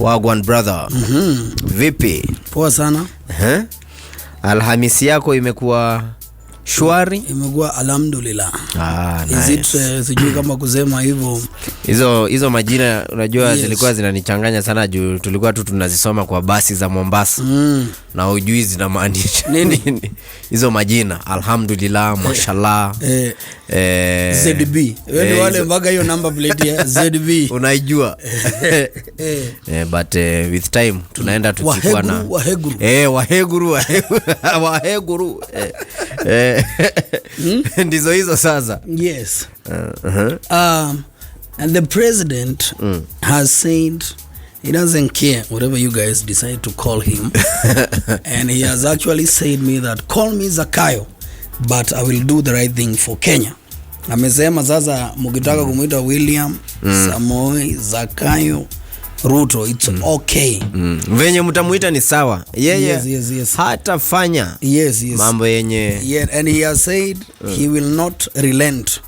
Wagwan brother. Vipi? Poa sana. Alhamisi yako imekuwa shwari? Imekuwa alhamdulillah. Nice. Is it sijui kama kusema hivyo. Hizo majina unajua zilikuwa zinanichanganya sana juu tulikuwa tu tunazisoma kwa basi za Mombasa. Na ujui zinamaanisha nini? Hizo majina alhamdulillah, mashallah. ZB. Wewe wale mpaka hiyo number plate ya ZB. Unaijua. But with time tunaenda tukikuwa na waheguru. Ndizo hizo sasa. Yes. And the president has said he doesn't care whatever you guys decide to call him. And he has actually said me that call me Zakayo, but I will do the right thing for Kenya. Amesema sasa mkitaka kumuita William Samoei Zakayo Ruto, it's okay. Venye mtamuita ni sawa. Yeye yes. hatafanya mambo yenye. Yeah, and he has said he will not relent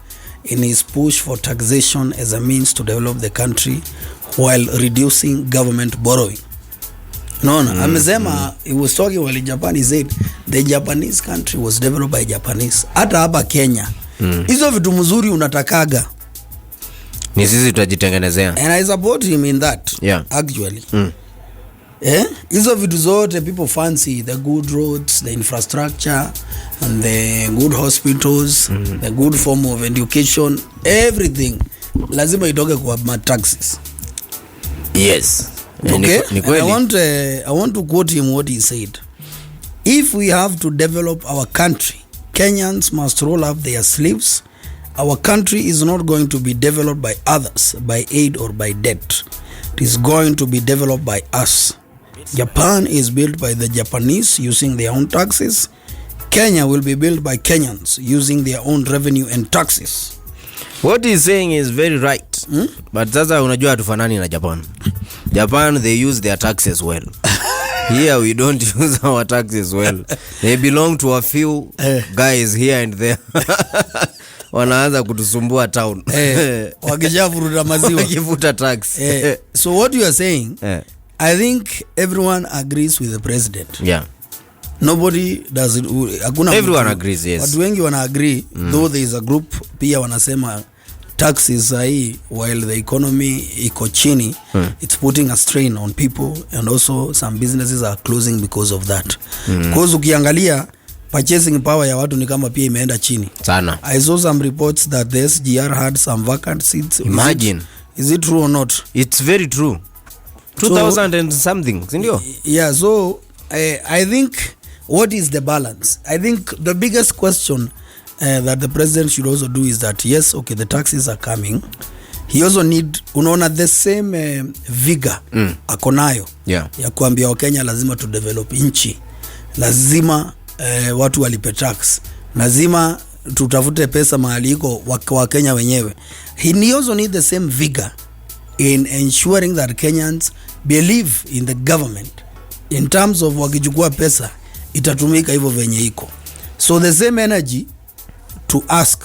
in his push for taxation as a means to develop the country while reducing government borrowing. Amesema he was talking while in Japan. He said the Japanese country was developed by Japanese. Hata hapa Kenya hizo vitu mzuri unatakaga ni sisi tutajitengenezea. And I support him in that. Actually. Hizo vitu zote people fancy, the good roads, the infrastructure and the good hospitals, the good form of education, everything lazima itoke kwa taxes. Yes. Okay. I want to quote him what he said. If we have to develop our country, Kenyans must roll up their sleeves. Our country is not going to be developed by others, by aid or by debt. It is going to be developed by us. Japan is built by the Japanese using their own taxes. Kenya will be built by Kenyans using their own revenue and taxes. What he's saying is very right. But sasa unajua hatufanani na Japan. Japan, they use their taxes well. Here we don't use our taxes well. They belong to a few guys here and there. Wanaanza kutusumbua town. Wakishafuruta maziwa. Wakifuta tax. So what you are saying, I think everyone agrees with the president. Yeah. Nobody does it. Everyone agrees, yes. Watu wengi wana agree, though there is a group pia wanasema taxes hii while the economy iko chini, it's putting a strain on people and also some businesses are closing because of that. Because ukiangalia purchasing power ya watu ni kama pia imeenda chini sana. I saw some reports that the SGR had some vacant seats. Imagine. Is it true or not? It's very true. 2000 and something, sindio? Yeah, so I think what is the balance? I think the biggest question that the president should also do is that yes, okay, the taxes are coming. He also need unaona the same vigor akonayo ya kuambia Wakenya lazima to develop nchi, lazima watu walipe tax, lazima tutafute pesa mahali iko wa Kenya wenyewe. He also need the same vigor in ensuring that Kenyans believe in the government in terms of wakichukua pesa itatumika hivyo venye iko. So the same energy to ask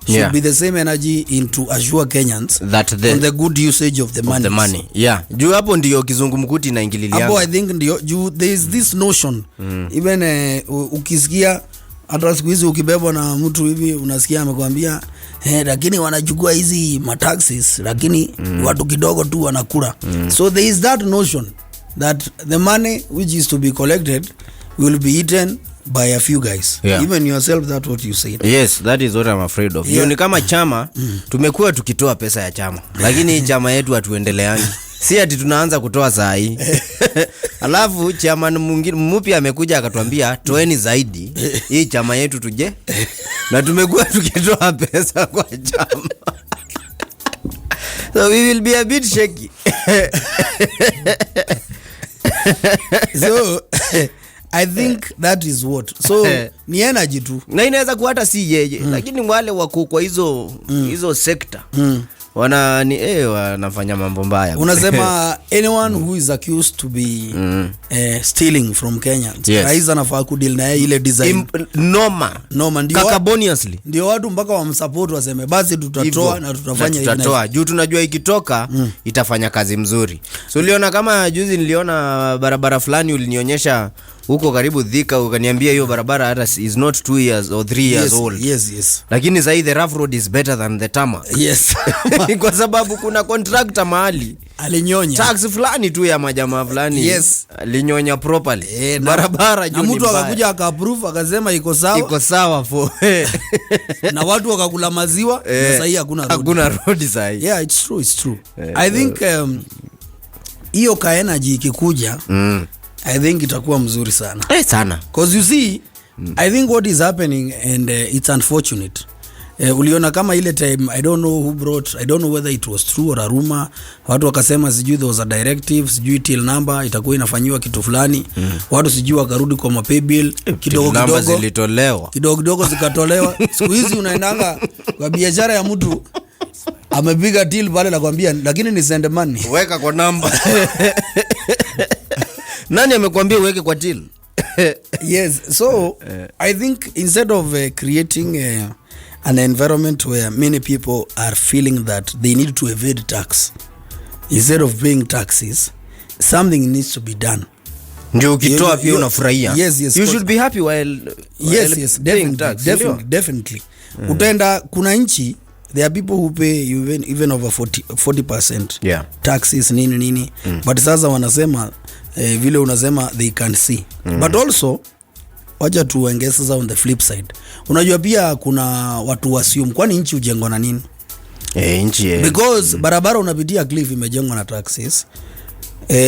should be the same energy into assure Kenyans that on the good usage of the money. Yeah. Juu hapo ndio kizungumkuti na ingililia. Hapo I think ndio juu there is this notion even ukisikia hata siku hizi ukibebwa na mtu hivi unasikia amekwambia lakini wanachukua hizi mataxes lakini watu kidogo tu wanakula. So there is that notion that the money which is to be collected will be eaten by a few guys. Even yourself, that's what you said. Yes, that is what I'm afraid of. Ni kama chama tumekuwa tukitoa pesa ya chama lakini chama yetu hatuendeleangi. Si ati tunaanza kutoa saa hii. Alafu chama mwingine mpya amekuja akatuambia toeni zaidi hii chama yetu tuje. Na tumekuwa tukitoa pesa kwa chama. So we will be a bit shaky. So I think that is what. So ni energy tu. Na inaweza kuwa hata si yeye lakini wale wako kwa hizo sector wanafanya mambo mbaya. Unasema anyone who is accused to be stealing from Kenyans, rais anafaa kudeal na ile design noma ndio carbonously, ndio watu mpaka wamsupport waseme basi tutatoa na tutafanya hivi, tutatoa juu tunajua ikitoka itafanya kazi mzuri. So uliona kama juzi niliona barabara fulani ulinionyesha huko karibu Thika, ukaniambia hiyo barabara hata is not 2 years or 3 years old. Yes. Lakini sasa the rough road is better than the tarmac. Yes. Kwa sababu kuna contractor mahali alinyonya tax fulani tu ya majamaa fulani. Yes. Alinyonya properly. Barabara juu ni mtu akakuja akaapprove akasema iko sawa for na watu wakakula maziwa na sasa hii hakuna road sasa. Yeah, it's true. I think hiyo ka energy ikikuja I think itakuwa mzuri sana. Sana. Because you see, I think what is happening and it's unfortunate. Uliona kama ile time, I don't know whether it was true or a rumor. Watu wakasema sijui there was a directive, sijui till number itakuwa inafanyiwa kitu fulani. Watu sijui wakarudi kwa mapay bill kidogo zilitolewa. Kidogo zikatolewa. Siku hizi unaendanga kwa biashara ya mtu amepiga till pale na kwambia lakini ni send money. Weka kwa namba. Nani amekwambia uweke kwa till? Yes, so I think instead of creating an environment where many people are feeling that they need to evade tax, instead of paying taxes, something needs to be done. Ndio ukitoa pia unafurahia. Yes, you should be happy while yes, definitely. Utaenda kuna nchi, there are people who pay even over 40% taxes nini but sasa wanasema vile unasema they can see but also wacha tuongeze sasa on the flip side. Unajua pia kuna watu wasium kwani nchi ujengwa na nini? Nchi because barabara unapitia cliff imejengwa na taxes.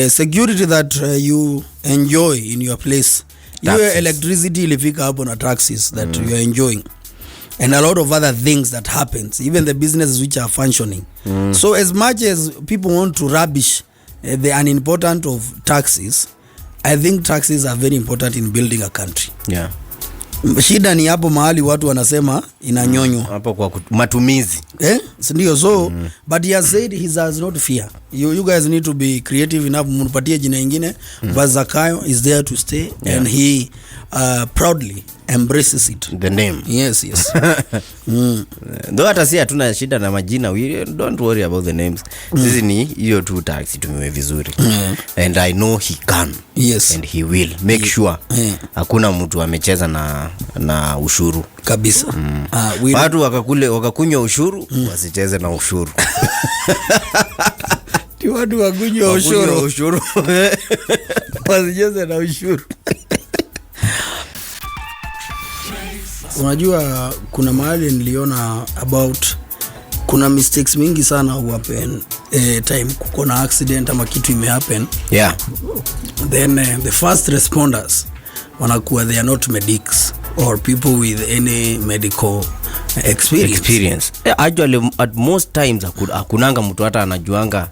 Security that you enjoy in your place, your electricity ilifika hapo na taxes that you are enjoying, and a lot of other things that happens, even the businesses which are functioning. So as much as people want to rubbish the unimportant of taxes, I think taxes are very important in building a country. Shida ni hapo mahali watu wanasema inanyonywa hapo kwa matumizi. Ndio so but he has said he does not fear. You guys need to be creative enough, munipatie jina nyingine. But Zakayo is there to stay and he proudly embraces it. The name. Yes. Though hata si hatuna shida na majina, we don't worry about the names. Sisi ni hiyo tu taxi tumewe vizuri. And I know he can. Yes. And he will make sure hakuna mtu amecheza na ushuru kabisa. Watu wakakunywa ushuru wasicheze na ushuru. Watu wakunywa ushuru wasicheze na ushuru. Unajua kuna mahali niliona about kuna mistakes mingi sana happen time kuko na accident ama kitu imehappen. Then the first responders wanakuwa they are not medics or people with any medical experience. Actually at most times hakunanga mtu hata anajuanga.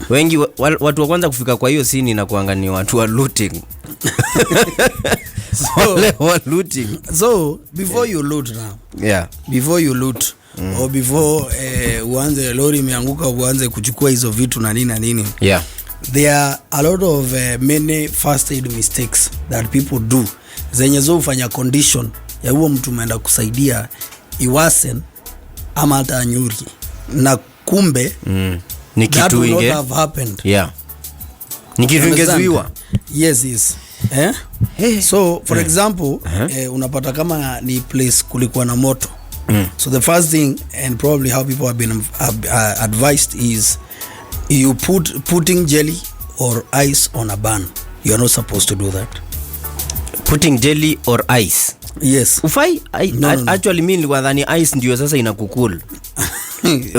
Wengi watu wa kwanza kufika kwa hiyo scene na kuangania watu wa looting. So before you loot now, before you loot or before uanze lori imeanguka uanze kuchukua hizo vitu na nini, there are a lot of many first aid mistakes that people do zenye zo ufanya condition ya huo mtu umeenda kusaidia iwasen ama hata anyuri na kumbe ni kitu inge ni kitu ingezuiwa. Yes. So for example unapata kama ni place kulikuwa na moto. So the first thing and probably how people have been advised is you putting jelly or ice on a burn. You are not supposed to do that. Putting jelly or ice? Yes. Ufai? Actually mimi nilikuwa dhani ice ndio sasa inakukul.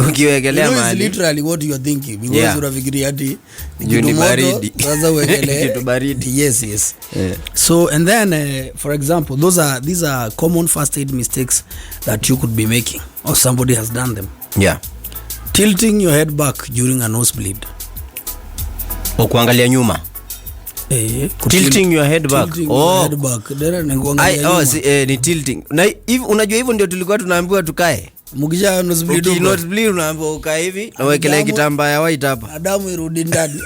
Ukiwekelea mahali. It's literally what you are thinking. Because unafikiria ati ni baridi. Sasa uwekelee kitu baridi. Yes. So and then for example these are common first aid mistakes that you could be making or somebody has done them. Tilting your head back during a nosebleed. O kuangalia nyuma. Tilting your head back. Head back. Ni tilting. Na unajua hivyo ndio tulikuwa tunaambiwa tukae. mukisha nosebleed nosebleed unaambiwa ukaa hivi na wekelea kitambaa ya white hapa damu irudi ndani.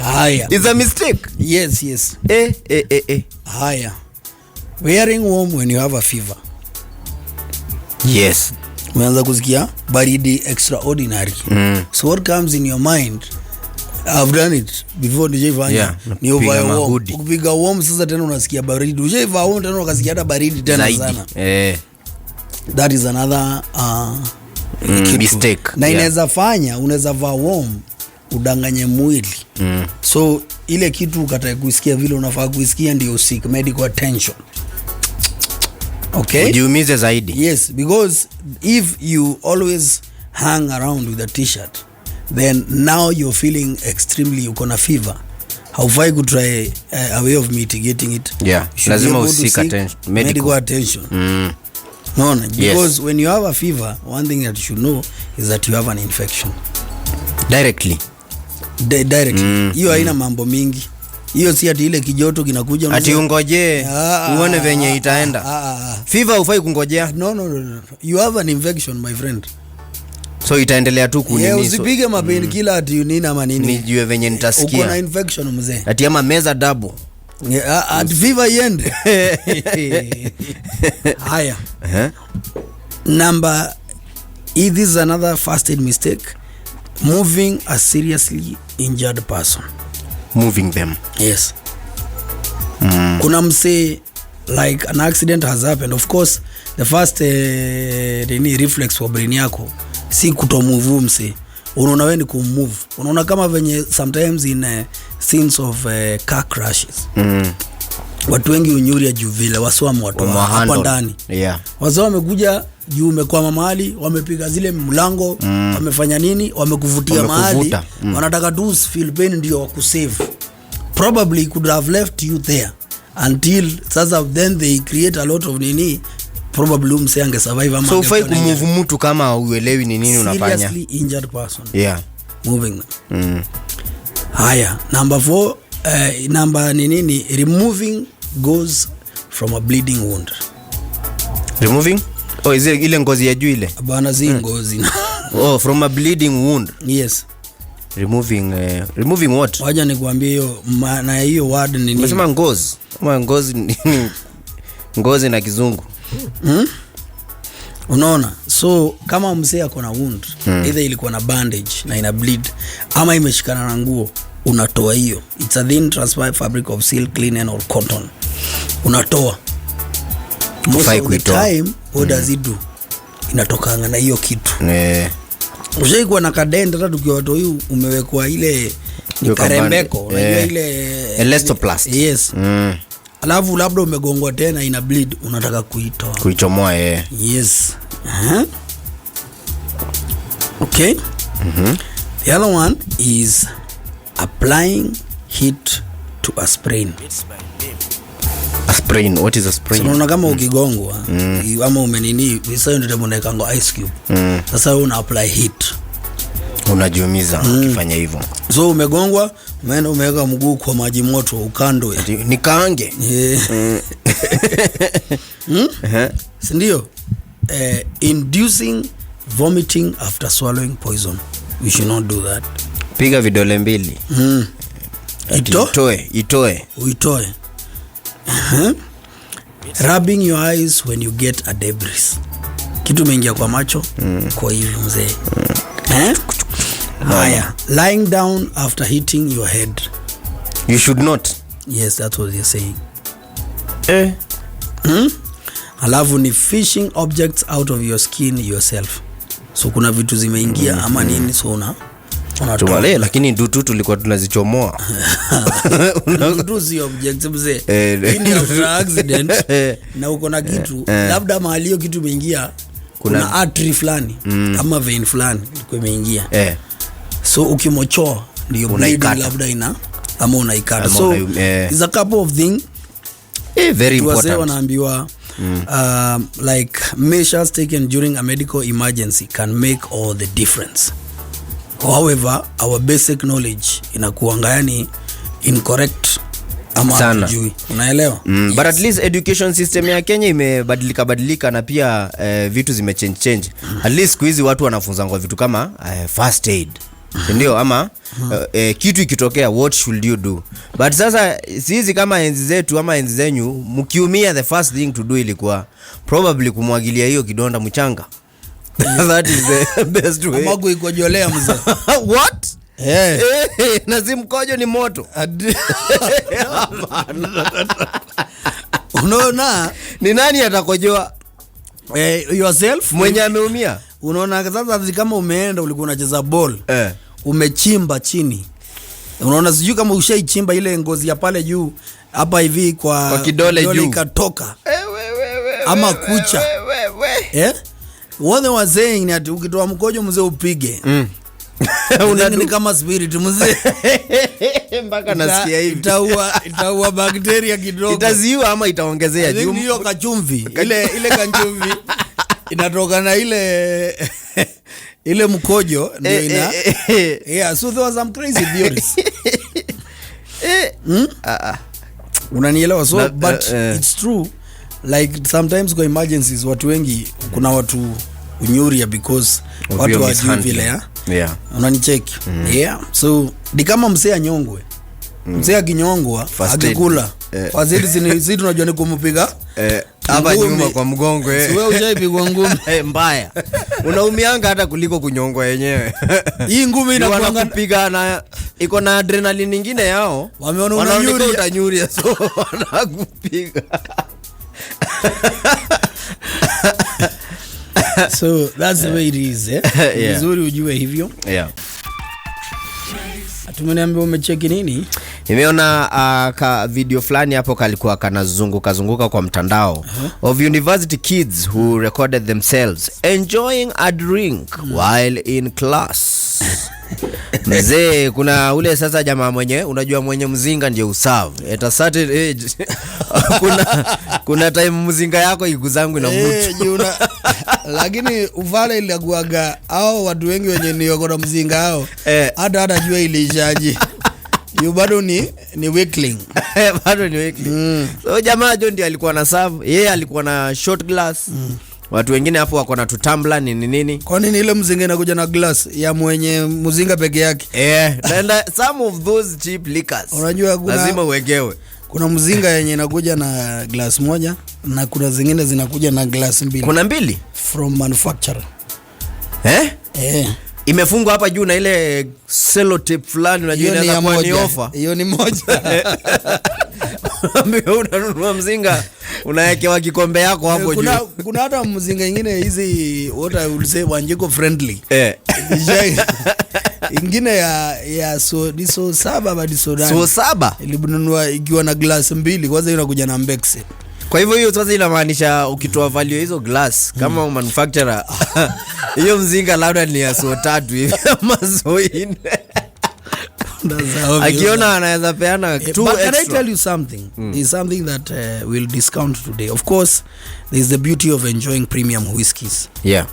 Haya, is a mistake. Yes. Haya, wearing warm when you have a fever. Yes, umeanza kusikia baridi extraordinary. So what comes in your mind? I've done it before, nijeifanya ni over warm. Ukipiga warm sasa tena unasikia baridi, ujaiva warm tena unasikia hata baridi tena zaidi. Sana that is another mistake. Na inaweza fanya unaweza vaa warm udanganye mwili. So ile kitu ukatae kusikia vile unafaa kusikia ndio seek medical attention. Okay, ujiumize zaidi. Yes, because if you always hang around with a t-shirt, then now you're feeling extremely, uko na fever. Haufai kutry a way of mitigating it. Lazima usik attention, medical attention. No, because when you have a fever, one thing that you should know is that you have an infection directly. Hiyo haina mambo mingi. Hiyo si ati ile kijoto kinakuja ati ungoje uone venye itaenda. Fever ufai kungojea. No. You have an infection, my friend. So itaendelea tu kunini. Usipige mapain killer ati unini ama nini. Nijue venye nitasikia. Uko na infection mzee. Ati ama meza double. At fever iende. Haya. Number, this is another first aid mistake. Moving a seriously injured person. Moving them. Yes. Kuna mse, like an accident has happened. Of course, the first reflex for brain yako si kutomove mse. Unaona wewe ni kumove. Unaona kama venye sometimes in scenes of car crashes. Watu wengi unyuria juu vile waswamu watu hapa ndani. Wazao wamekuja juu umekwama mahali, wamepiga zile mlango, wamefanya nini, wamekuvutia mahali, wanataka tu feel pain ndio wakusave. Probably could have left you there until sasa then they create a lot of nini, probably mse ange survive ama. So ufai kumove mtu kama uelewi ni nini unafanya. Seriously injured person. Moving them. Haya, number 4, number nini, removing goes from a bleeding wound. Removing? Oh, is it ile ngozi ya juu ile? Bana si ngozi. From a bleeding wound. Yes. Removing what? Waja nikuambie hiyo maana hiyo word ni nini? Unasema ngozi. Kama ngozi ngozi na kizungu. Unaona? So kama msee ako na wound, either ilikuwa na bandage na ina bleed ama imeshikana na nguo, unatoa hiyo. It's a thin transparent fabric of silk, linen or cotton. Unatoa. Most of the time, what does it do? Inatokanga na hiyo kitu. Ushaikuwa na kadenda hata tukiwa watu huyu umewekwa ile ni karembeko, unajua ile elastoplast. Yes. Alafu labda umegongwa tena ina bleed, unataka kuitoa. Kuichomoa Yes. Okay. The other one is applying heat to a sprain. A sprain, what is a sprain? So unaona kama ukigongwa ama umenini, sasa ndio unaweka ice cube. Sasa wewe una apply heat. Unajiumiza ukifanya hivyo. So umegongwa, umeenda umeweka mguu kwa maji moto ukando. Nikaange. Si ndio? Inducing vomiting after swallowing poison. We should not do that. Piga vidole mbili. Itoe. Uitoe. Rubbing your eyes when you get a debris. Kitu mengia kwa macho kwa hivi mzee. Haya, lying down after hitting your head. You should not. Yes, that's what they're saying. Alafu ni fishing objects out of your skin yourself. So kuna vitu zimeingia ama nini, so unatoa. Lakini ndutu tulikuwa tunazichomoa. Ndutu si objects mzee. Ini after accident na uko na kitu labda mahali hiyo kitu imeingia, kuna artery fulani ama vein fulani ilikuwa imeingia. So ukimochoa ndio bleeding labda ina ama unaikata. So is a couple of things very important. Wanaambiwa like measures taken during a medical emergency can make all the difference. However, our basic knowledge inakuanga yani incorrect ama hujui, unaelewa? Yes. But at least education system ya Kenya imebadilika na pia vitu change. At least siku hizi watu wanafunzwa vitu kama first aid. Ndio ama kitu ikitokea what should you do. But sasa sisi kama enzi zetu ama enzi zenyu mkiumia, the first thing to do ilikuwa probably kumwagilia hiyo kidonda mchanga. That is the best way. Ama kuikojolea mzee. What? Na si mkojo ni moto. Unaona ni nani atakojoa? Yourself mwenye ameumia. Unaona sasa kama umeenda ulikuwa unacheza ball, umechimba chini. Unaona sijui kama ushaichimba ile ngozi ya pale juu hapa hivi kwa kidole juu ikatoka. Ama kucha. What they were saying ni ati ukitoa mkojo mzee upige. Ni kama spirit mzee. Mpaka nasikia hivi. Itaua bakteria kidogo. Itaziua ama itaongezea juu. Hiyo kachumvi. Ile kachumvi inatoka na ile mkojo ndio ina. Yeah, so there was some crazy theories. Unanielewa? So but it's true, like sometimes kwa emergencies watu wengi kuna watu unyuria because watu wajui vile ya. Yeah. Unanicheki. Yeah. So ni kama msee anyongwe. Msee akinyongwa akikula. Fazili sisi tunajua ni kumpiga. Hapa nyuma kwa mgongo. Wewe ushaipigwa ngumi. Mbaya. Unaumianga hata kuliko kunyongwa yenyewe. Hii ngumi inakuanga kupiga na iko na adrenaline nyingine yao. Wameona utanyuria so wanakupiga. So that's the way it is. Vizuri ujue hivyo. Yeah. Tumeniambia umecheki nini? Nimeona ka video fulani hapo kalikuwa kanazunguka kwa mtandao of university kids who recorded themselves enjoying a drink while in class. Mzee, kuna ule sasa jamaa mwenye unajua mwenye mzinga ndio userve at a certain age. kuna time mzinga yako iguzangu na mtu. Lakini uvale ile kuaga au watu wengi wenye ni wako na mzinga hao hata jua ilishaje. Bado ni weakling. Bado ni weakling. So jamaa John ndiye alikuwa na serve, yeye alikuwa na short glass. Watu wengine hapo wako na tumbler nini. Kwa nini ile mzinga inakuja na glass ya mwenye mzinga peke yake? And some of those cheap liquors. Unajua lazima uwegewe. Kuna mzinga yenye inakuja na glass moja na kuna zingine zinakuja na glass mbili. Kuna mbili from manufacturer. Imefungwa hapa juu na ile sellotape fulani unajua inaweza kuwa ni offer. Hiyo ni moja. Ambao unanunua mzinga unawekewa kikombe yako hapo juu. Kuna hata mzinga nyingine hizi what I would say wanjiko friendly. Ingine ya so saba badi soda. So saba ilibununua ikiwa na glass mbili, kwanza inakuja na Mbexe. Kwa hivyo hiyo sasa inamaanisha ukitoa value hizo glass kama manufacturer hiyo mzinga labda ni ya so tatu hivi ama so nne. Akiona anaweza peana 2 extra. But can I tell you something? Is something that we'll discount today. Of course, there's the beauty of enjoying premium whiskeys. Yeah.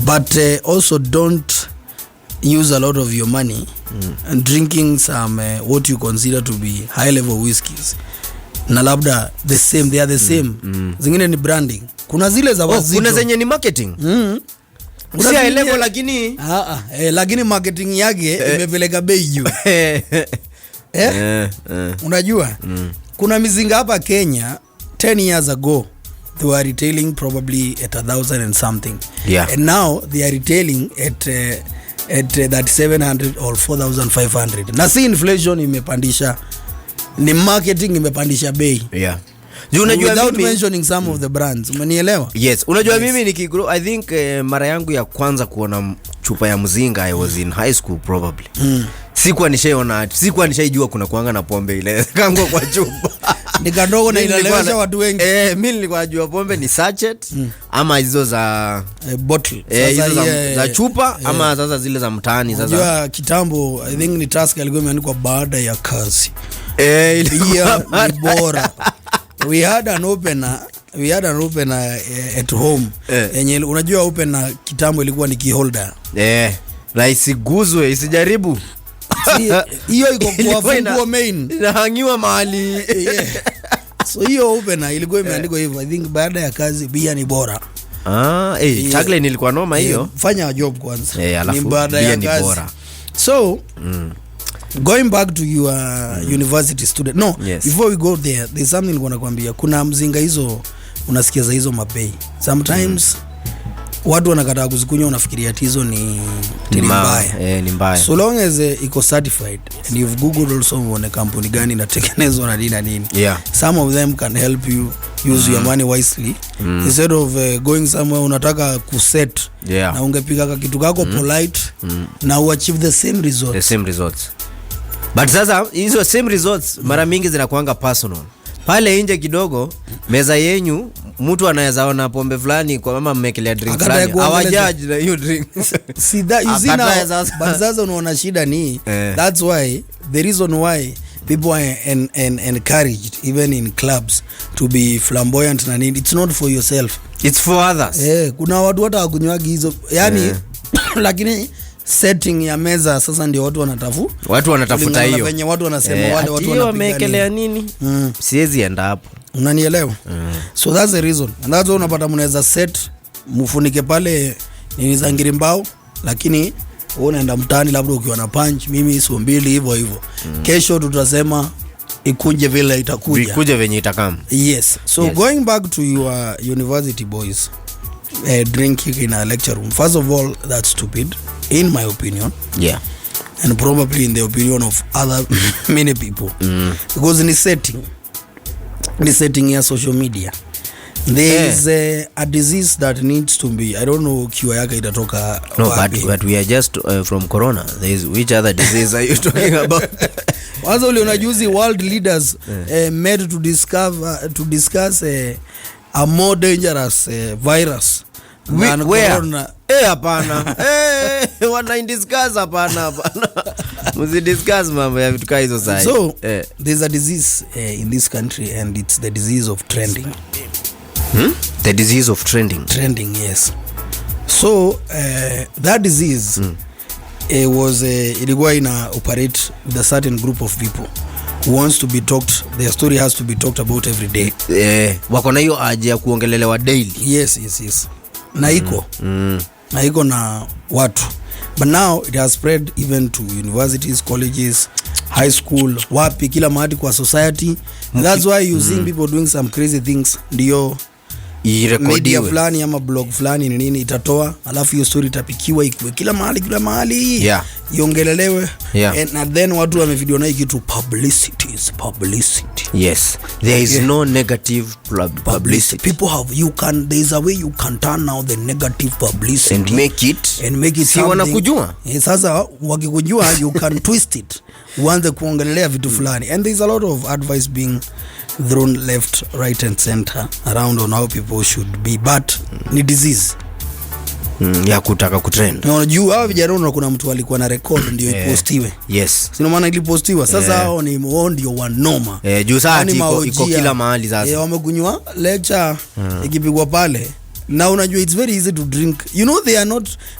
But also don't use a lot of your money and drinking some what you consider to be high level whiskeys. Na labda they are the same. Zingine ni branding. Kuna zile za wazito. Kuna zenye ni marketing. Si high level lakini lakini marketing yake imepeleka bei juu. Unajua? Kuna mizinga hapa Kenya 10 years ago they were retailing probably at 1,000 and something. Yeah. And now they are retailing at that 700 or 4,500. Na si inflation imepandisha, ni marketing imepandisha bei. Yeah. Unajua without mentioning some of the brands. Umenielewa? Yes. Unajua mimi nikigrow I think mara yangu ya kwanza kuona chupa ya mzinga I was in high school probably. Sikuwa nishaijua kuna kuanga na pombe ile kango kwa chupa. Nikadogo na inalewesha watu wengi. Mimi nilikuwa najua pombe ni sachet ama hizo za bottle. Hizo za chupa ama sasa zile za mtaani sasa. Unajua kitambo I think ni task alikuwa imeandikwa baada ya kazi. Ilikuwa ni bora. We had an opener at home. Yenye unajua opener kitambo ilikuwa ni key holder. Na isiguzwe, isijaribu. hiyo iko kwa funguo main inahangiwa mahali. So hiyo opener ilikuwa imeandikwa hivyo. I think baada ya kazi bia ni bora. Tagline ilikuwa noma hiyo. Fanya job kwanza. Alafu bia ni bora. So going back to your university student. No, before we go there, there's something nilikuwa nakwambia. Kuna mzinga hizo unasikia za hizo mapei. Sometimes watu wanakataa kuzikunywa, unafikiria ati hizo ni mbaya. Ni mbaya. So long as iko certified and you've googled also on a company gani inatengenezwa na nini. Some of them can help you use your money wisely instead of going somewhere unataka kuset na ungepiga kitu kako polite na uachieve the same results. But sasa hizo same results mara mingi zinakuanga personal. Pale nje kidogo meza yenyu mtu anaweza ona pombe fulani kwa mama mmekelea drink fulani hawajaji na hiyo drink. See that you see now, but sasa unaona shida ni that's why the reason why people are encouraged even in clubs to be flamboyant na nini. It's not for yourself, it's for others. Kuna watu hata wakunywagi hizo yani lakini setting ya meza sasa ndio watu wanatafuta hiyo. Wenye watu wanasema wale watu wamekelea nini? Siwezi enda hapo. Unanielewa? So that's the reason. And that's why unapata mnaweza set mfunike pale ni zangiri mbao, lakini wewe unaenda mtaani labda ukiwa na punch, mimi hizo mbili hivyo. Kesho tutasema ikuje vile itakuja. Ikuje venye itakam. Yes. So going back to your university boys, drinking in a lecture room. First of all, that's stupid in my opinion. And probably in the opinion of other many people. Because in the setting ya social media, there is a disease that needs to be, I don't know cure yake itatoka. No, but we are just from corona. There is, which other disease are you talking about? Wazo ule unajuzi world leaders met to discuss a more dangerous virus than corona. Hapana. Wana discuss hapana. Muzidiscuss mambo ya vitu kama hizo sasa. So there's a disease in this country and it's the disease of trending. The disease of trending, yes. So that disease ilikuwa ina operate with a certain group of people who wants to be talked, their story has to be talked about every day. Wako na hiyo haja ya kuongelelewa daily. Yes. Na iko na watu. But now it has spread even to universities, colleges, high school, wapi kila mahali kwa society. That's why you see people doing some crazy things. Ndio media fulani ama blog fulani nini itatoa, alafu hiyo story itapikiwa ikuwe kila mahali iongelelewe. And then watu wamevideo na kitu publicity. Yes, there is no negative publicity. People have, there is a way you can turn now the negative publicity and make it si wanakujua. Sasa wakikujua you can twist it uanze kuongelelea vitu fulani. And there is a lot of advice being thrown left, right and center around on how people should be, but ni disease ya kutaka kutrend. Unajua hao vijana kuna mtu alikuwa na record ndio ipostiwe. Yes. Sina maana ilipostiwa. Sasa hao ni ndio wanoma. Juu saa iko kila mahali sasa. Wamegunywa lecture ikipigwa pale. Na unajua it's very easy to drink. You know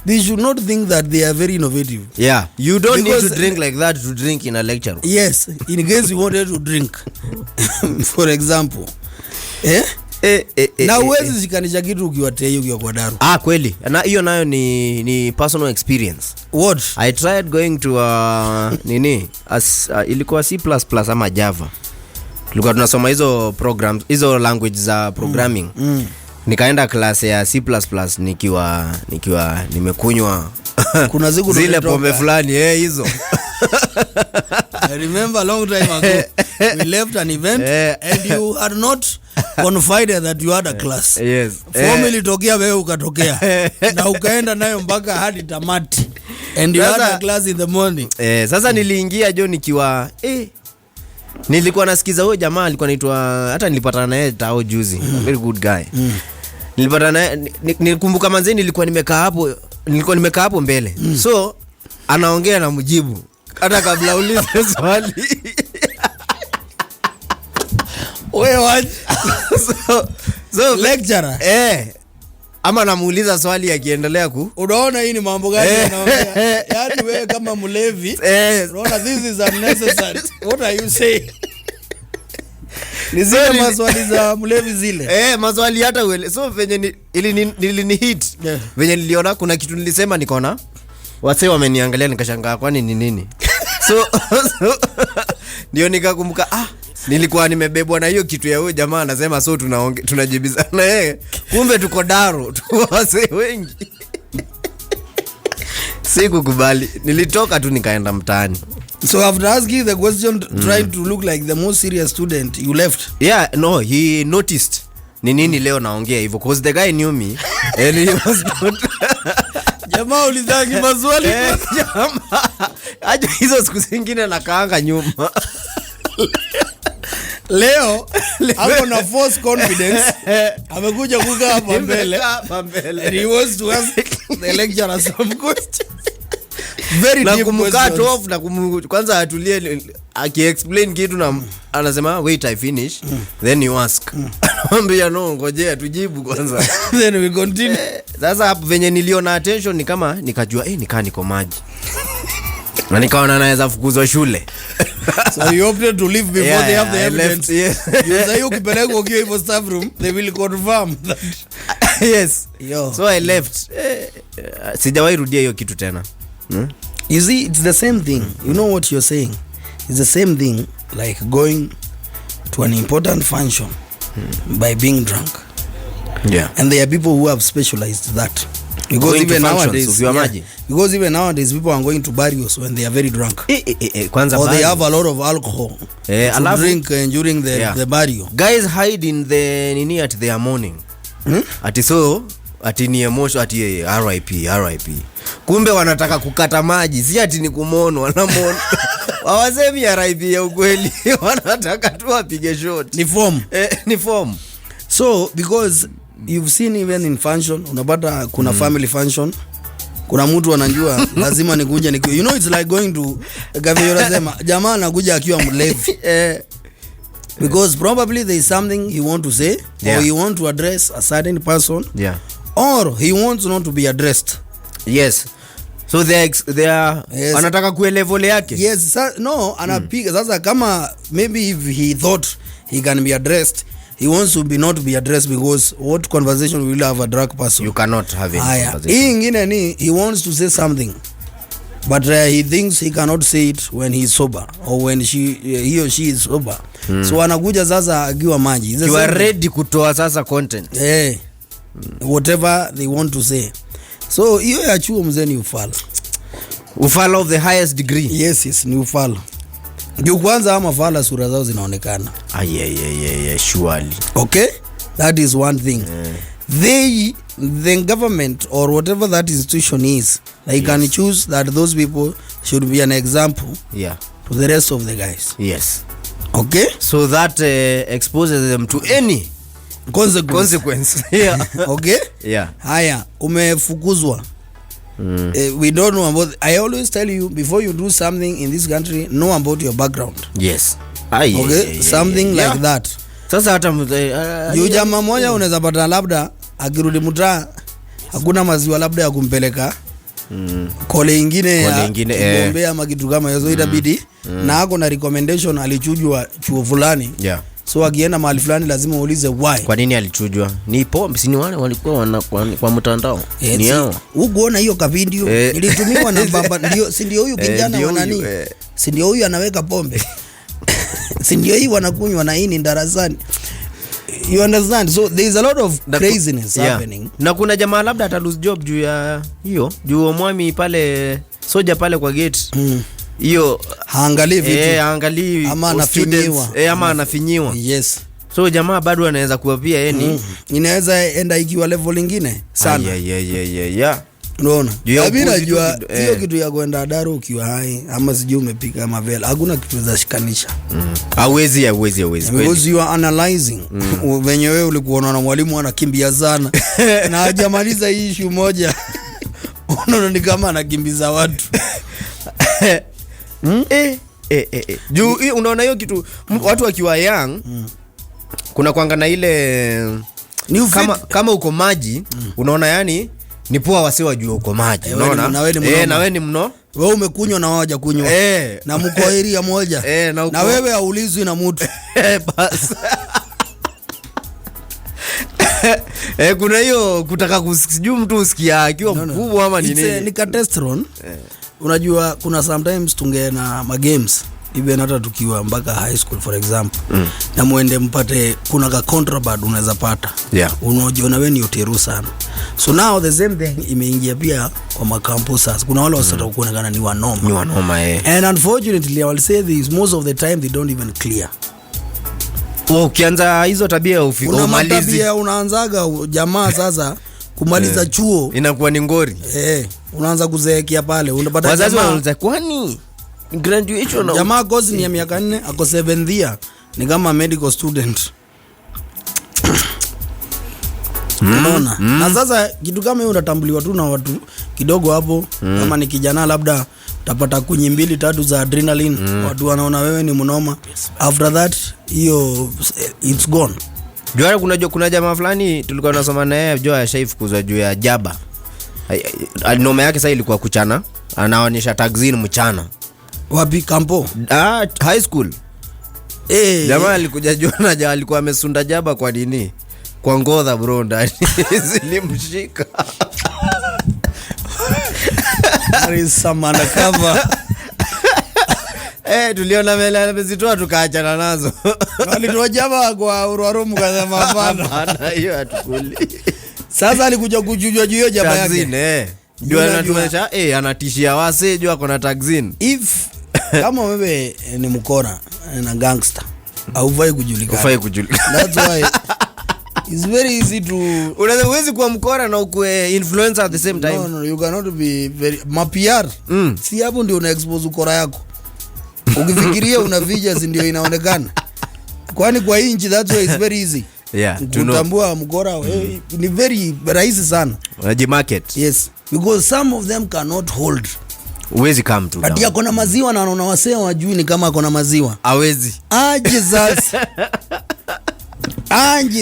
they should not think that they are very innovative. You don't need to drink like that to drink in a lecture. Yes, in case you wanted to drink. For example. Na uwezi zikanisha kitu ukiwa tei ukiwa kwa daru. Kweli. Na hiyo nayo ni personal experience. What? I tried going to ilikuwa C++ ama Java. Tulikuwa tunasoma hizo programs, hizo language za programming. Nikaenda class ya C++ nikiwa nimekunywa kuna siku zile pombe fulani hizo. I remember a long time ago we left an event and you had not confided that you had a class. Yes. Formally tokea wewe ukatokea na ukaenda nayo mpaka hadi tamati and you had a class in the morning. Sasa niliingia nikiwa nilikuwa nasikiza huyo jamaa alikuwa anaitwa, hata nilipatana naye tao juzi. Very good guy. Nilipatana naye, nikumbuka manzeni nilikuwa nimekaa hapo mbele. So anaongea na mjibu hata kabla ulize swali. Wewe so lecturer ama namuuliza swali akiendelea unaona hii ni mambo gani anaongea. Yaani wewe kama mlevi unaona this is unnecessary. What are you saying? Ni zile maswali za mlevi zile. Maswali hata uele. So venye ni hit. Venye niliona kuna kitu nilisema nikaona wase wameniangalia nikashangaa kwani ni nini. So ndio nikakumbuka nilikuwa nimebebwa na hiyo kitu ya huyo jamaa anasema so tunajibizana kumbe tuko daro tu wase wengi. Sikukubali. Nilitoka tu nikaenda mtaani. So after asking the question trying to look like the most serious student you left? Yeah, no, he noticed ni nini leo naongea hivyo because the guy knew me and he was not. Jamaa ulizangi maswali jamaa aje hizo siku zingine na kaanga nyuma. Leo hapo na false confidence amekuja kukaa hapa mbele and he wants to ask the lecturer some questions. Very deep questions. Na kwanza atulie aki-explain kitu na anasema wait I finish then you ask. Anambia no ngojea tujibu kwanza then we continue. Sasa hapo venye niliona attention ni kama nikajua nikaa niko maji. Na nikaona naweza fukuzwa shule. So you opted to leave before they have the evidence. You say ukipeleka ukiwa hivyo staff room they will confirm that. Yes. So I left. Sijawahi rudia hiyo kitu tena. You see, it's the same thing. You know what you're saying? It's the same thing like going to an important function by being drunk. Yeah. And there are people who have specialized that. Because even nowadays people are going to burials when they are very drunk. Or they have a lot of alcohol to drink during the burial. Guys hide in the nini at their morning. Ati ni emotion ati RIP. Kumbe wanataka kukata maji, si ati ni kumono, wanamono. Hawasemi RIP ya ukweli, wanataka tu apige shot. Ni form. So because you've seen even in function, unapata kuna family function, kuna mtu anajua lazima nikuje you know it's like going to gavi unasema jamaa anakuja akiwa mlevi. Because probably there is something he want to say or he want to address a certain person. Or he wants not to be addressed. Yes. So they are anataka kuelevel yake. Yes, no, anapiga sasa kama maybe if he thought he can be addressed, he wants to be not be addressed because what conversation will have a drunk person? You cannot have any conversation. Hii ingine ni he wants to say something but he thinks he cannot say it when he's sober or when he or she is sober. So anakuja sasa akiwa maji. You are ready kutoa sasa content. Whatever they want to say. So hiyo ya chuo mzee ni ufala of the highest degree. Yes, ni ufala. Ndio kwanza ama fala sura zao zinaonekana. Yeah, surely. Okay? That is one thing. The government or whatever that institution is, they can choose that those people should be an example to the rest of the guys. Yes. Okay? So that exposes them to any consequence. Okay? Haya, umefukuzwa. We don't know about I always tell you before you do something in this country, know about your background. Yes. Something like that. Sasa hata jamaa moja unaweza pata labda akirudi mtaa hakuna maziwa labda ya kumpeleka kole ingine kuombea ama kitu kama hiyo, so itabidi na hako na recommendation alichujwa chuo fulani. So akienda mahali fulani lazima uulize why. Kwa nini alichujwa? Ni pombe, si ni wale walikuwa kwa mtandao. Ni hao. Ugoona hiyo ka video ilitumiwa na baba si ndio huyu kijana wa nani? Si ndio huyu anaweka pombe. Si ndio hii wanakunywa na hii ni darasani. You understand? So there is a lot of craziness happening. Na kuna jamaa labda ata lose job juu ya hiyo, juu mwami pale soja pale kwa gate. Hiyo haangalii vitu. Haangalii ama anafinyiwa. Ama anafinyiwa. Yes. So jamaa bado anaweza kuwa pia yeye inaweza enda ikiwa level nyingine sana. Unaona? Mimi najua hiyo kitu ya kwenda daro ukiwa hai ama sijui umepika ama vela. Hakuna kitu za shikanisha. Hawezi. Because you are analyzing. Venye wewe ulikuwa na mwalimu anakimbia sana na hajamaliza hii issue moja. Unaona ni kama anakimbiza watu. Juu unaona hiyo kitu watu wakiwa young kuna kwanga na ile kama uko maji unaona yani ni poa wasi wajue uko maji unaona na wewe ni mno wewe umekunywa na waja kunywa na mko area moja na wewe haulizwi na mtu basi kuna hiyo kutaka kusijui mtu usikia akiwa mkubwa ama nini ni testosterone unajua kuna sometimes tunge na ma games even hata tukiwa mpaka high school for example na muende mpate kuna ka contraband unaweza pata unajiona wewe ni uteru sana so now the same thing imeingia pia kwa macampuses kuna wale wasata kuonekana ni wanoma and unfortunately I will say this most of the time they don't even clear ukianza hizo tabia umalizi unaanzaga jamaa sasa kumaliza chuo inakuwa ni ngori unaanza kuzeekea pale unapata wazazi wanauliza kwani graduation jamaa kozi ni ya miaka 4 ako 7th year ni kama medical student unaona na sasa kitu kama hiyo unatambuliwa tu na watu kidogo hapo kama ni kijana labda utapata kunyi 2-3 za adrenaline watu wanaona wewe ni mnoma after that hiyo it's gone jua kuna jamaa fulani tulikuwa tunasoma naye jua ya shaifukuzwa juu ya jaba noma yake sasa ilikuwa kuchana anaonyesha taxin mchana wapi kampo high school jamaa alikuja jua alikuwa amesunda jaba kwa nini kwa ngodha bro ndani zilimshika Arisama na cover tuliona mela amezitoa tukaachana nazo alitoa jaba kwa uruarumu kama hapana hiyo hatukuli sasa alikuja kujujua juu hiyo jaba yake jua anatuonyesha anatishia wase jua kuna taxin if kama wewe ni mkora na gangster haufai kujulikana that's why it's very easy to unaweza kuwa mkora na ukue influencer at the same time no you cannot be very mapiar si hapo ndio una expose ukora yako ukifikiria una videos ndio inaonekana kwani kwa inchi that's why it's very easy kutambua mkora ni very rahisi sana market yes because some of them cannot hold uwezi come to hadi akona maziwa na anaona wasee wajui ni kama akona maziwa hawezi aje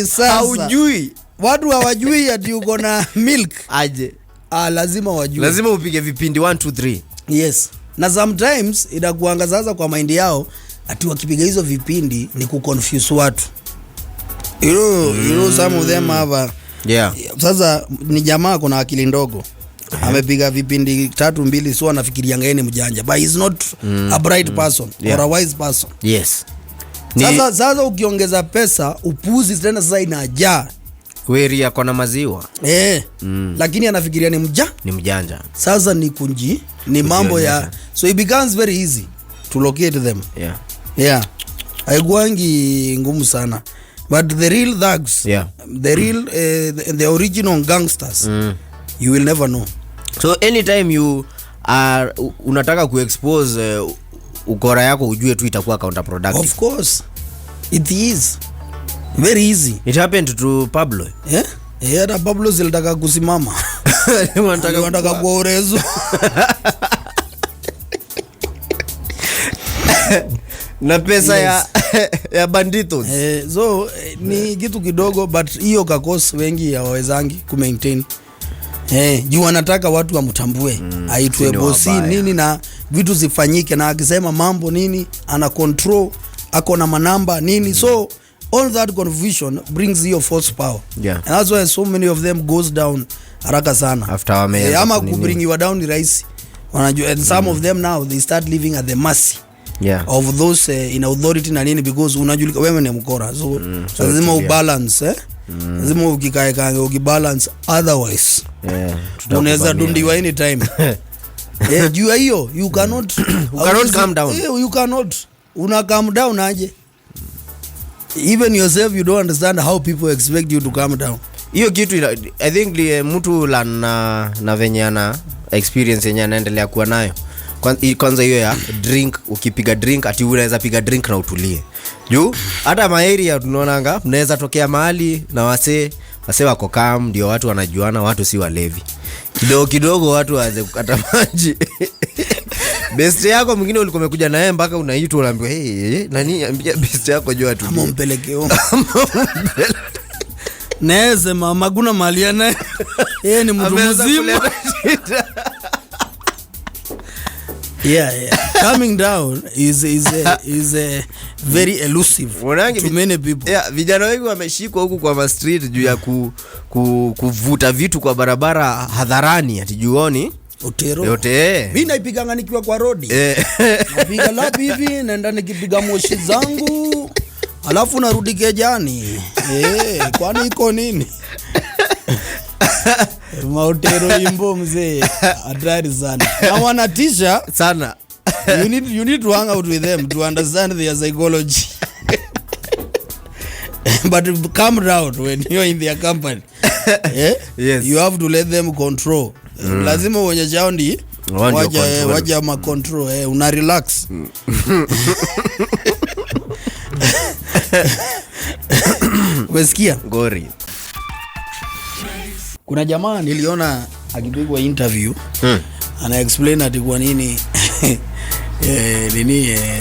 sasa haujui watu hawajui ati uko na milk aje lazima wajue lazima upige vipindi 1 2 3 yes na sometimes inakuanga sasa kwa mind yao ati wakipiga hizo vipindi ni kuconfuse watu you know some of them have sasa ni jamaa kuna akili ndogo amepiga vipindi 3-2 sio anafikiria ngene mjanja but he's not a bright person or a wise person yes sasa ukiongeza pesa upuzi tena sasa inajaa weri yako na maziwa lakini anafikiria ni mjanja sasa ni kunji ni mambo ya so it becomes very easy to locate them haikuangi ngumu sana but the real thugs the real the original gangsters you will never know so anytime you are unataka kuexpose ukora yako ujue tu itakuwa counterproductive of course it is very easy it happened to Pablo hata Pablo zilitaka kusimama wanataka kwa urezo na pesa ya banditos so ni kitu kidogo but hiyo kakos wengi hawawezangi ku maintain juu anataka watu wamtambue aitwe bosi nini na vitu zifanyike na akisema mambo nini ana control ako na manamba nini so all that confusion brings your false power and that's why so many of them goes down haraka sana after ama ku bring you down ni rahisi wanajua and some of them now they start living at the mercy of those in authority na nini because unajulika wewe ni mkora so lazima ubalance lazima ukikae ukibalance otherwise unaweza dundiwa anytime juu hiyo you cannot calm down you cannot una calm down aje even yourself you don't understand how people expect you to calm down hiyo kitu I think mtu na venye ana experience yenye anaendelea kuwa nayo kwanza hiyo ya drink ukipiga drink ati unaweza piga drink na utulie juu hata maeria tunaonanga mnaweza tokea mahali na wase wako calm ndio watu wanajuana watu si walevi kidogo watu waanze kukata maji best yako mwingine ulikuwa umekuja naye mpaka unaitwa unaambiwa nani ambia best yako jua tu mpelekeo Neze mama kuna mali yana. Yeye ni mtu mzima. Yeah. Coming down is a very elusive to many people. Yeah, vijana wengi wameshikwa huku kwa street juu ya kuvuta vitu kwa barabara hadharani ati juoni. Utero. Yote. Mimi naipiganga nikiwa kwa road. Napiga lap hivi naenda nikipiga moshi zangu. Alafu narudi kejani. Kwani iko nini? Mautero imbo mzee. Hatari sana. Na wanatisha sana. You need to hang out with them to understand their psychology. But calm down when you're in their company. Yes. You have to let them control. Lazima uonyeshe hao ndi waja ma control. Una relax. Wesikia? Gori. Kuna jamaa niliona akipigwa interview. Ana explain ati kwa nini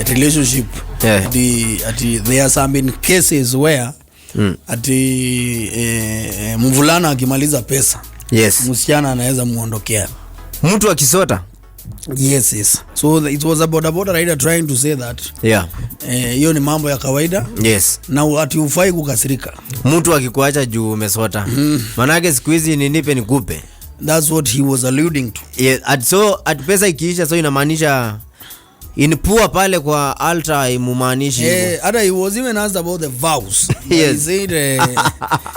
relationship. There are some cases where ati mvulana akimaliza pesa. Yes. Msichana anaweza muondokea. Mtu akisota. Yes. So it was about a border rider trying to say that. Yeah. Hiyo ni mambo ya kawaida. Yes. Na ati ufai kukasirika. Mtu akikuacha juu umesota. Manake siku hizi ni nipe nikupe. That's what he was alluding to. Yeah, at pesa ikiisha so inamaanisha inipua pale kwa altar imumaanishi hivyo. Hata he was even asked about the vows. Yes. He said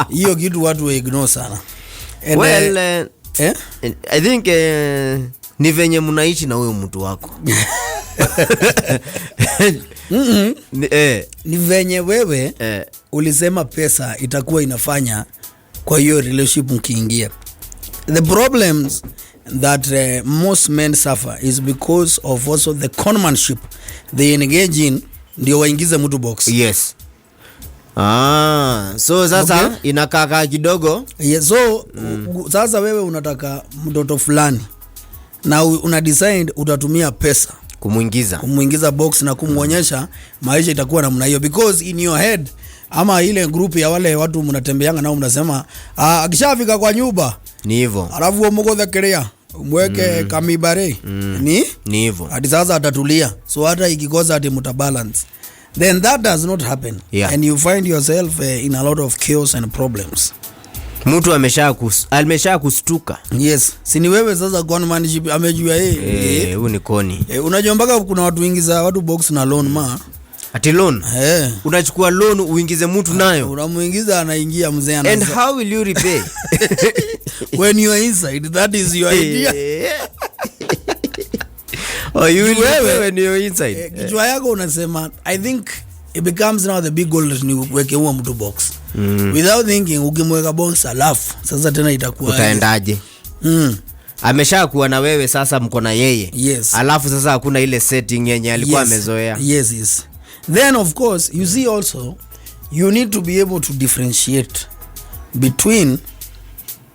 hiyo kitu watu ignore sana. And well, I think ni venye mnaishi na huyo mtu wako. Ni venye wewe ulisema pesa itakuwa inafanya kwa hiyo relationship mkiingia. The problems that most men suffer is because of also the conmanship they engage in ndio waingize mtu box. Yes. So sasa inakaa kidogo. Yes, so sasa wewe unataka mtoto fulani na una decide utatumia pesa kumuingiza box na kumuonyesha maisha itakuwa namna hiyo, because in your head ama ile group ya wale watu mnatembeanga nao mnasema akishafika kwa nyumba ni hivyo, alafu umogothe kelea mweke kamibare ni hivyo hadi sasa atatulia. So hata ikikosa ati mtabalance, then that does not happen. And you find yourself in a lot of chaos and problems. Mtu amesha kustuka. Yes. Si ni wewe sasa conmanship amejua huyu ni koni. Unajua mpaka kuna watu ingiza watu box na loan ma. Ati loan? Unachukua loan uingize mtu nayo. Unamuingiza anaingia mzee ana. And how will you repay? When you are inside, that is your idea. You will repay when you are inside. Kichwa yako unasema I think it becomes now the big goal ni kuweke huo mtu box. Without thinking ukimweka box alafu sasa tena itakuwa utaendaje? Ameshakuwa na wewe sasa mko na yeye. Yes. Alafu sasa hakuna ile setting yenye alikuwa amezoea. Yes. Then of course you see also you need to be able to differentiate between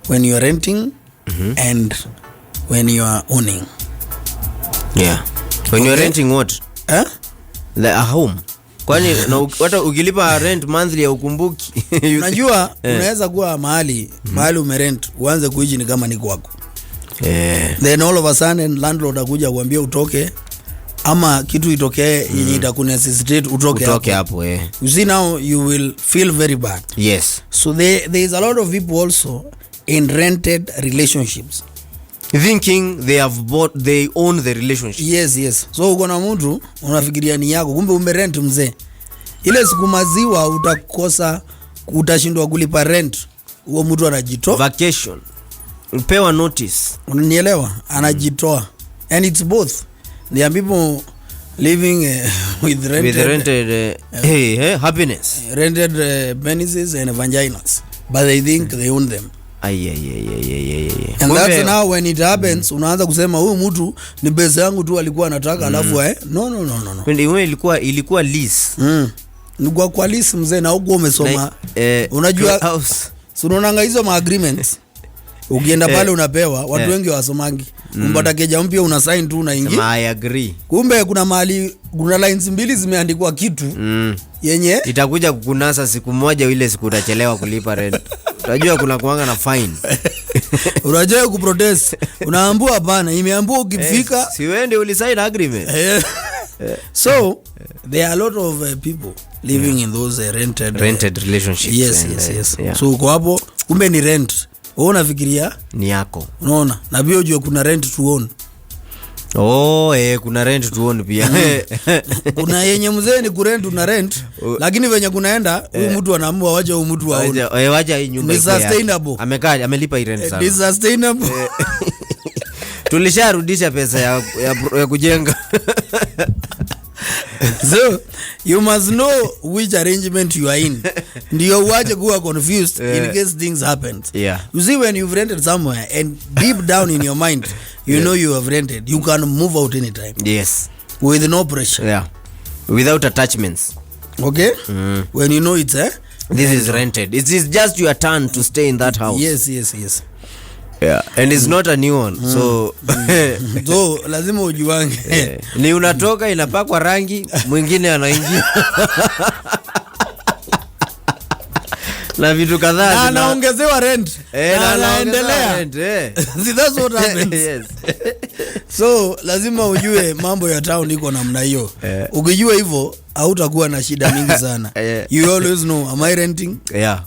when you are renting and when you are owning. Yeah. When you are renting what? A home. Kwani hata ukilipa rent monthly ya ukumbuki. Unajua unaweza kuwa mahali umerent uanze kuishi ni kama ni kwako. Then all of a sudden landlord akuja kuambia utoke ama kitu itokee yenye itakunecessitate utoke hapo. You see now you will feel very bad. Yes. So there is a lot of people also in rented relationships thinking they own the relationship. Yes. So uko na mtu unafikiria ni yako, kumbe umerent mzee. Ile siku maziwa utakosa, utashindwa kulipa rent, huo mtu anajitoa. Vacation upewa notice, unanielewa? Anajitoa. And it's both. There are people living with rented happiness, rented penises and vaginas, but they think they own them. And that's now when it happens, unaanza kusema huyu mtu ni pesa yangu tu alikuwa anataka, alafu no. Wewe ilikuwa lease. Ni kwa lease mzee, na huko umesoma. Unajua unaonanga hizo ma agreements. Ukienda pale unapewa, watu wengi wasomangi. umpata keja mpya una sign tu unaingia. I agree. Kumbe kuna mahali kuna lines mbili zimeandikwa kitu yenye itakuja kukunasa siku moja, ile siku utachelewa kulipa rent. Unajua kuna kuanga na fine. Unajua kuprotest. Unaambiwa hapana, imeambiwa ukifika si wewe uli sign agreement. So there are a lot of people living in those rented relationships. Yes. So uko hapo kumbe ni rent. Wewe unafikiria ni yako. Unaona? Na pia unajua kuna rent to own. Kuna rent to own pia. Kuna yenye mzee ni kurent una rent, lakini venye kunaenda huyu mtu anaamua waje huyu mtu aone. Waje hii nyumba ni sustainable. Amekaa amelipa rent sana. Ni sustainable. Tulisharudisha pesa ya kujenga. So you must know which arrangement you are in. Ndio uache kuwa confused in case things happen. You see, when you've rented somewhere and deep down in your mind you know you have rented, you can move out anytime. Yes. With no pressure. Without attachments. Okay? When you know it's this is rented. It is just your turn to stay in that house. Yes. And it's not a new one. So so lazima ujuange. Ni unatoka inapakwa rangi, mwingine anaingia. Na vitu kadhaa na anaongezewa rent. Na anaendelea. That's what happens. Yes. So lazima ujue mambo ya town iko namna hiyo. Ukijua hivyo hautakuwa na shida mingi sana. You always know, am I renting?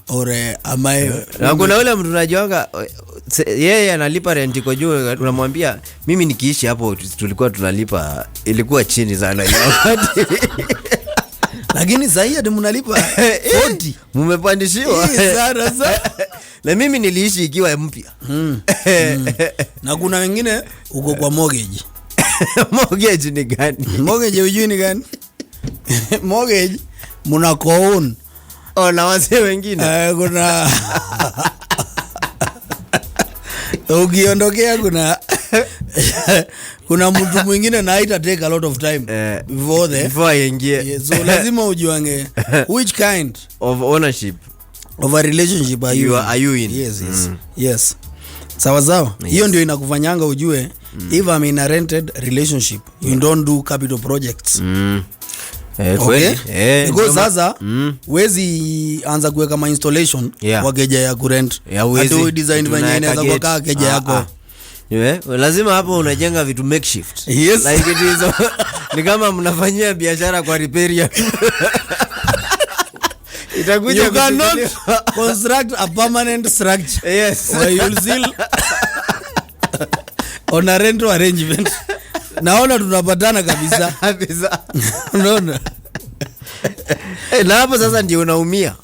Or am I... Na kuna ule mtu unajianga yeye analipa rent kwa juu, unamwambia mimi nikiishi hapo tulikuwa tunalipa ilikuwa chini sana hiyo wakati. Lakini sasa hadi mnalipa 40. Mmepandishiwa. Sana. Na mimi niliishi ikiwa mpya. Na kuna wengine uko kwa mortgage. Mortgage ni gani? Mortgage hujui ni gani? Mortgage mna co-own. Na wazee wengine. Kuna ukiondokea kuna mtu mwingine na ita take a lot of time before aingie. So lazima ujuange which kind of ownership of a relationship are you in. Yes. Sawa. Hiyo ndio inakufanyanga ujue if I'm in a rented relationship, you don't do capital projects. Okay? Because sasa wezi anza kuweka ma installation kwa keja ya kurent. Hatu design venye inaweza kukaa keja yako. Lazima hapo unajenga vitu makeshift. Yes. Like it is ni kama mnafanyia biashara kwa repair. Itakuja you cannot construct a permanent structure. Yes. Where you'll still on a rental arrangement. Naona tunapatana kabisa. Unaona? Na hapo sasa ndio unaumia.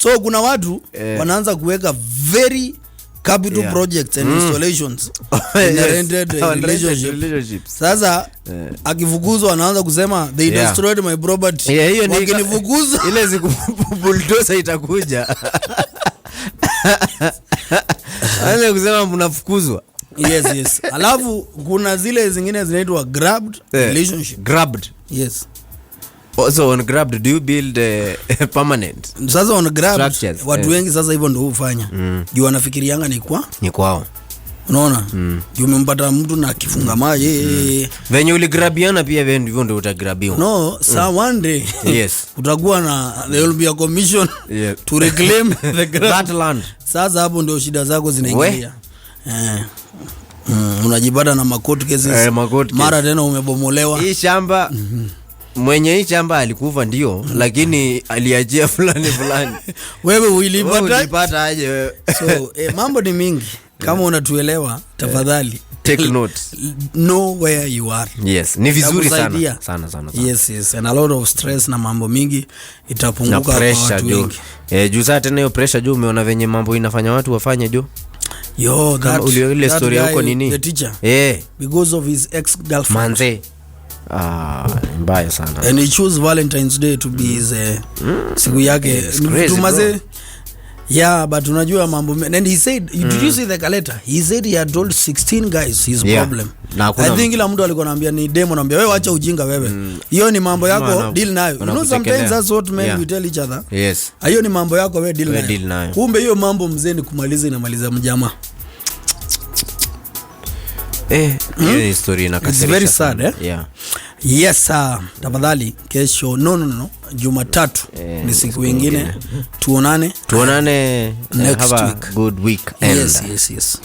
So kuna watu wanaanza kuweka very capital projects and installations in a rented relationship. Sasa akifukuzwa anaanza kusema they destroyed my property. Wakinifukuza ile siku bulldozer itakuja. Anaanza kusema mnafukuzwa. Yes. Alafu kuna zile zingine zinaitwa grabbed relationship. Grabbed. Yes. Also on grabbed do you build permanent? Sasa on grabbed watu wengi sasa hivyo ndio hufanya. Juu wanafikirianga ni kwao. Unaona? Juu umempata mtu na kifunga maji. Venye uligrabiana pia wewe ndivyo ndio utagrabiwa. No, one day. Yes. Utakuwa na there will be a commission to reclaim that land. Sasa hapo ndio shida zako zinaingia. Unajipata na court cases. Mara tena umebomolewa. Hii shamba mwenye hii shamba alikufa ndio, lakini aliajia fulani. Wewe ulipata aje wewe? So mambo ni mingi. Kama unatuelewa tafadhali take note, know where you are. Yes, ni vizuri sana. Yes, and a lot of stress na mambo mingi itapunguka kwa watu wengi. Juu sasa tena hiyo pressure juu umeona venye mambo inafanya watu wafanye juu. Ile story yako nini? The teacher. Because of his ex-girlfriend. Manze. Mbaya sana. And he chose Valentine's Day to be his siku yake. Tumaze. Yeah, but unajua mambo. And he said, did you see the letter? He said he had told 16 guys his problem. I think kila mtu alikuwa anambia ni demo, anambia wewe acha ujinga wewe. Hiyo ni mambo yako, deal nayo. You know sometimes that's what men we tell each other. Yes. Hiyo ni mambo yako, wewe deal nayo. Kumbe hiyo mambo mzee ni kumaliza inamaliza mjamaa. Hiyo story inakasirisha. It's very sad, sana. Yeah. Yes, tafadhali kesho no Jumatatu ni siku nyingine tuonane next have a week. good weekend. Yes.